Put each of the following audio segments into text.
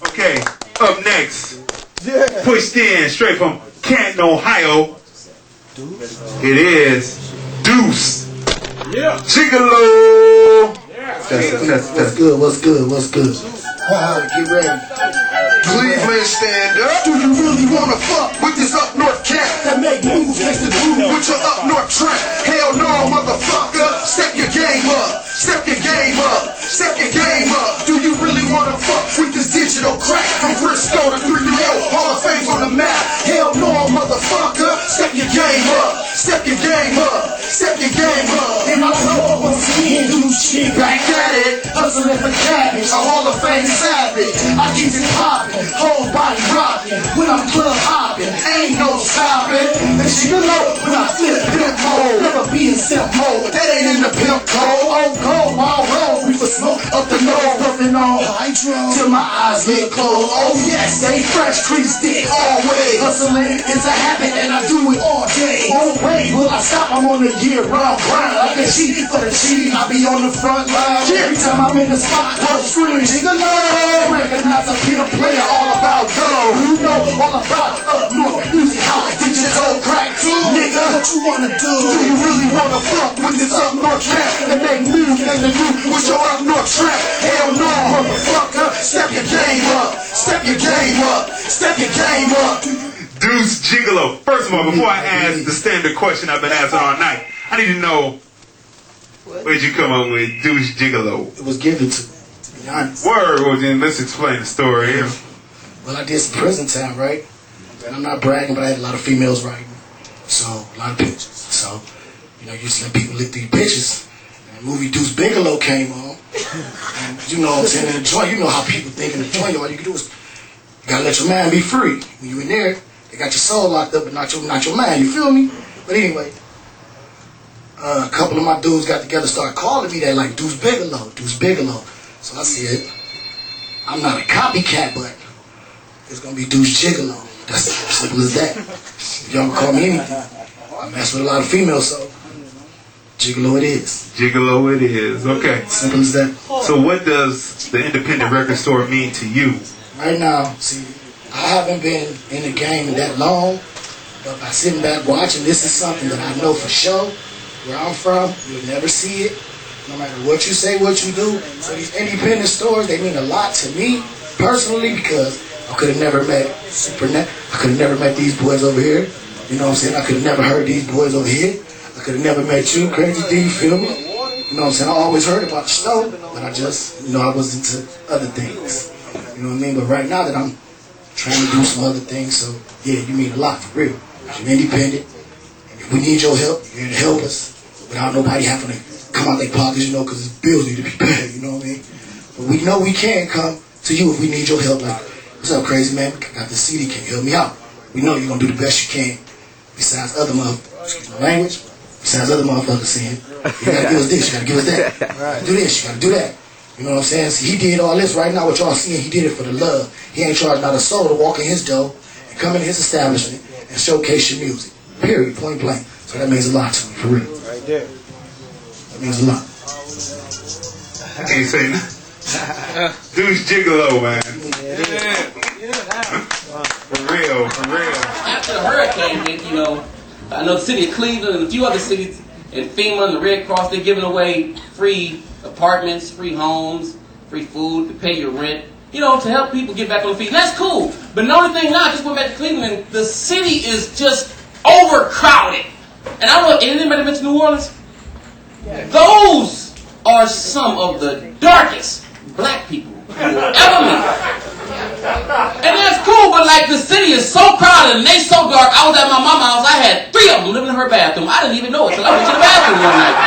Okay, up next, pushed in straight from Canton, Ohio. It is Dee'S. Yeah. Gigolo. What's good? Get ready. Cleveland, stand up. Do you really wanna fuck With this up north cat, that make moves next to do? with your up north track. Hell no, motherfucker. Step your game up. Step your game up. Step your game up. Do you really wanna fuck with this digital crack? From Frisco to 3DO, Hall of Fame's on the map. Hell no, motherfucker. Step your game up. Step your game up. Step your game up. And I know once again, do shit Back at it. hustling for cabbage. A Hall of Fame savage. I keep it poppin', whole body rockin'. When I'm club hoppin', Ain't no stopping. and she know when I flip pimp mode, never be in simp mode. That ain't in the pimp code. Oh, cold, wild roll, we for smoke up the nose, puffin' on hydro till my eyes get closed. Oh yes, stay fresh, crease stick always. Hustling is a habit and I do it all day. Oh wait, will I stop? I'm on a year-round grind. Like a sheet for the cheese, I be on the front line. Every time I'm in the spot, I'm screaming, jiggle recognize I be a player all about dough. You know all about up north music, house, digital crack too. Nigga, what you wanna do? Do you really wanna fuck with this up north track? And they move, and they move. With your up north track? Hell no, motherfucker. Step your game up. Step your game up. Step your game up. Dee'S Gigolo. First of all, before I ask the standard question I've been asking all night, I need to know, where'd you come up with Dee'S Gigolo? It was given to be honest. Word, well then let's explain the story. Well, I did some prison time, right? And I'm not bragging, but I had a lot of females writing. So, a lot of pictures. So, you just let people lick these pictures. And the movie Dee'S Bigelow came on. And you know what I'm saying, in the joint, you know how people think in the joint, all you can do is, you gotta let your mind be free. When you in there, they got your soul locked up, but not your mind, you feel me? But anyway, a couple of my dudes got together, started calling me that, like, Dee'S Bigelow. So I said, I'm not a copycat, but it's gonna be Dee'S Gigolo. That's as simple as that. Y'all can call me anything. I mess with a lot of females, so Gigolo it is. Gigolo it is. Okay. Simple as that. So what does the independent record store mean to you? Right now, see, I haven't been in the game that long, but by sitting back watching, this is something that I know for sure. Where I'm from, you'll never see it. No matter what you say, what you do. So these independent stores, they mean a lot to me personally because I could have never met Supernet. I could have never met these boys over here. You know what I'm saying? I could have never heard these boys over here. I could have never met you, Crazy D, you feel me? You know what I'm saying? I always heard about the store, but I just, I was into other things. You know what I mean? But right now that I'm trying to do some other things, so yeah, you mean a lot for real. You're independent, and if we need your help, you're here to help us without nobody having to come out their pockets, because bills need to be paid, you know what I mean? But we know we can come to you if we need your help. Like, what's up, Crazy Man? I got this CD, can you help me out? We know you're gonna do the best you can. Besides other motherfuckers, excuse my language, besides other motherfuckers saying, you gotta give us this, you gotta give us that. You gotta do this, you gotta do that. You know what I'm saying? See, he did all this right now, what y'all seeing, he did it for the love. He ain't charged not a soul to walk in his door and come in his establishment and showcase your music. Period, point blank. So that means a lot to me, for real. Right there. That means a lot. I can't say nothing. Dee'S Gigolo, man. For real. After the hurricane hit, I know the city of Cleveland and a few other cities, and FEMA and the Red Cross, they're giving away free apartments, free homes, free food to pay your rent, to help people get back on their feet. And that's cool. But the only thing now, I just went back to Cleveland, the city is just overcrowded. And I don't know, anybody been to New Orleans? Those are some of the darkest black people you will ever meet. And that's cool, but like the city is so crowded and they so dark. I was at my mama's house, I had 3 of them living in her bathroom. I didn't even know it until I went to the bathroom one night.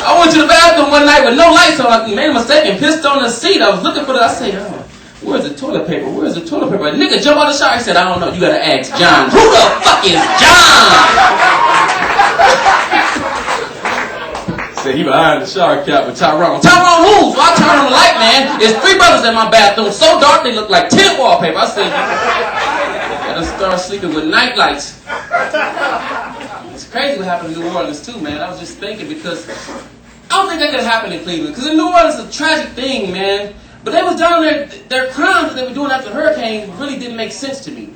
I went to the bathroom one night with no lights on. I made a mistake and pissed on the seat. I was looking for it. I said, where's the toilet paper? Where's the toilet paper? A nigga jumped out of the shower. He said, I don't know. You gotta ask John. Who the fuck is John? Said he behind the shower cap with Tyrone. Tyrone who? So I turned on the light, man. There's 3 brothers in my bathroom. So dark they look like tent wallpaper. I said, gotta start sleeping with night lights. It's crazy what happened in New Orleans too, man. I was just thinking because I don't think that could happen in Cleveland. Because in New Orleans, it's a tragic thing, man. But they was down there, their crimes that they were doing after the hurricane really didn't make sense to me.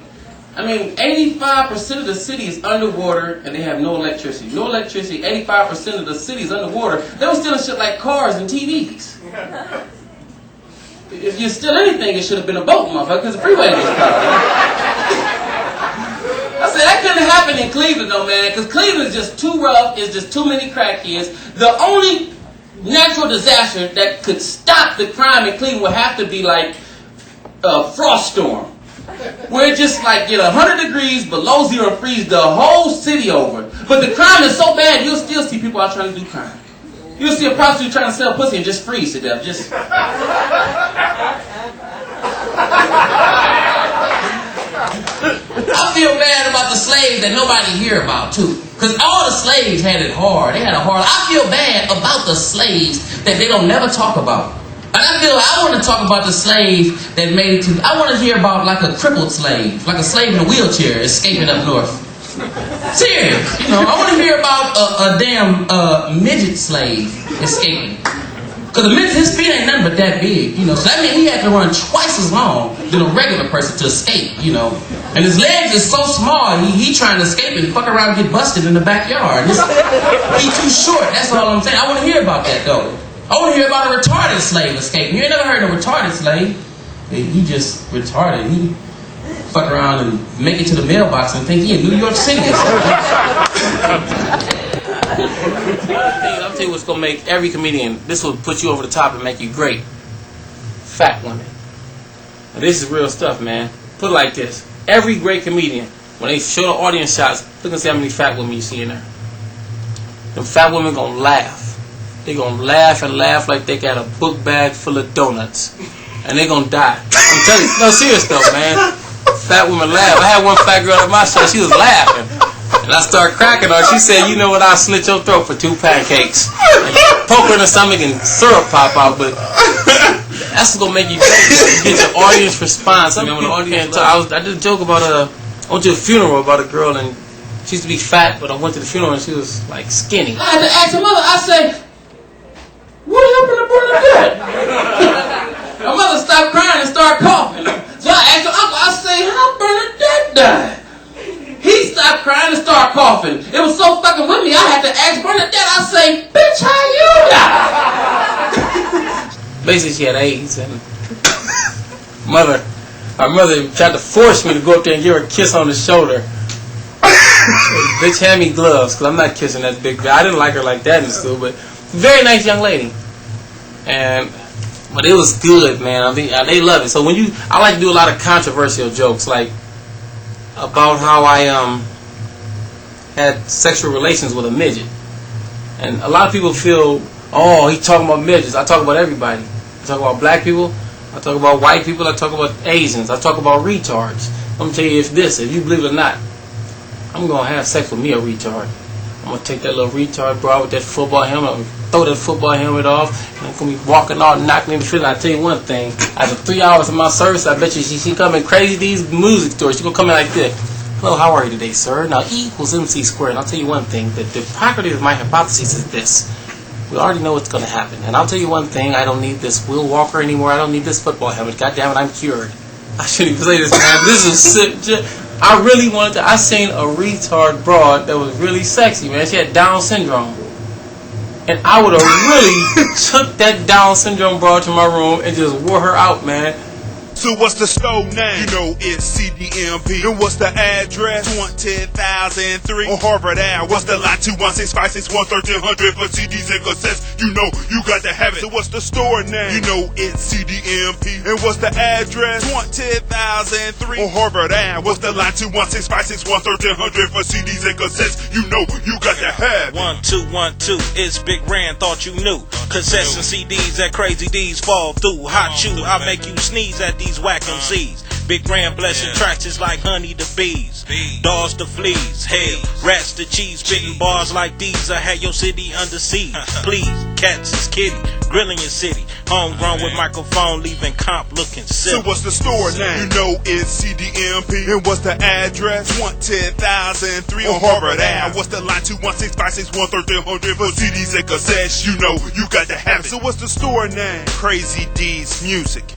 I mean, 85% of the city is underwater and they have no electricity. No electricity, 85% of the city is underwater. They were stealing shit like cars and TVs. If you steal anything, it should have been a boat, motherfucker, because the freeway gets crowded. I said, that couldn't happen in Cleveland, though, man, because Cleveland is just too rough, it's just too many crackheads. The only natural disaster that could stop the crime in Cleveland would have to be like a frost storm. Where it just like get 100 degrees below zero and freeze the whole city over. But the crime is so bad, you'll still see people out trying to do crime. You'll see a prostitute trying to sell pussy and just freeze to death. Just. I feel bad about the slaves that nobody hear about too. Because all the slaves had it hard. They had a hard. I feel bad about the slaves that they don't never talk about. And I want to talk about the slave that made it to. I want to hear about like a crippled slave, like a slave in a wheelchair escaping up north. Serious, you know. I want to hear about a damn midget slave escaping. Because the midget, his feet ain't nothing but that big, you know. So that means he had to run twice as long than a regular person to escape, you know. And his legs is so small, he trying to escape and fuck around and get busted in the backyard. He too short. That's all I'm saying. I want to hear about that though. I want to hear about a retarded slave escaping. You ain't never heard of a retarded slave. He just retarded. He fuck around and make it to the mailbox and think he in New York City or something. I'll tell you what's going to make every comedian, this will put you over the top and make you great. Fat women. Now, this is real stuff, man. Put it like this. Every great comedian, when they show the audience shots, look and see how many fat women you see in there. Them fat women going to laugh. They're going to laugh and laugh like they got a book bag full of donuts. And they're going to die. I'm telling you. No, serious though, man. Fat women laugh. I had one fat girl at my show. She was laughing. And I started cracking her. She said, you know what? I'll slit your throat for 2 pancakes. And poke her in the stomach and syrup pop out. But that's what's going to make you get your audience response. I mean, when the audience talk, I did a joke about I went to a funeral about a girl and she used to be fat, but I went to the funeral and she was like skinny. I had to ask her mother, I say, what happened to Bernadette? My mother stopped crying and started coughing. So I asked her uncle, I say, how Bernadette died? He stopped crying and started coughing. It was so fucking with me, I had to ask Bernadette, I say, bitch, how you die? Basically, she had AIDS, and our mother tried to force me to go up there and give her a kiss on the shoulder. Bitch, hand me gloves, because I'm not kissing that big girl. I didn't like her like that in school, but very nice young lady. But it was good, man. I mean, they love it. So I like to do a lot of controversial jokes, like about how I had sexual relations with a midget. And a lot of people feel, oh, he's talking about midgets. I talk about everybody. I talk about black people. I talk about white people. I talk about Asians. I talk about retards. I'm going to tell you if you believe it or not, I'm going to have sex with me a retard. I'm going to take that little retard bro with that football helmet and throw that football helmet off, and I'm going to be walking all knocking in the field. And I tell you one thing, after 3 hours of my service, I bet you she coming crazy these music stores. She going to come in like this. Hello, how are you today, sir? Now, E equals MC squared. And I'll tell you one thing, that the hypocrisy of my hypothesis is this. We already know what's going to happen. And I'll tell you one thing, I don't need this Will Walker anymore. I don't need this football helmet. God damn it, I'm cured. I shouldn't even say this, man. This is sick. I really wanted to. I seen a retard broad that was really sexy, man. She had Down syndrome. And I would have really took that Down syndrome broad to my room and just wore her out, man. So what's the store name? You know it's CDMP. And what's the address? 20,003 on Harvard Ave. What's the line? 216-561-1300 for CDs and cassettes. You know you got to have it. So what's the store name? You know it's CDMP. And what's the address? 20,003 on Harvard Ave. What's the line? 216-561-1300 for CDs and cassettes. You know you got to have it. 1 2 1 2. It's Big Ran. Thought you knew. Cassettes and CDs that crazy D's fall through. Hot chew. I make you sneeze at these whack MCs. Big Grand blessing tracks is like honey to bees, dogs to fleas, hey, rats to cheese. Spitting bars like these, I had your city under siege. Please, cats is kitty, grilling your city. Homegrown with microphone, leaving comp looking So silly. what's the store name? You know it's CDMP. And what's the address? 110,003 on Harvard Ave. What's the line? 216-561-1300 for CDs and cassettes. You know you got to have it. So what's the store name? Crazy Dee'S Music.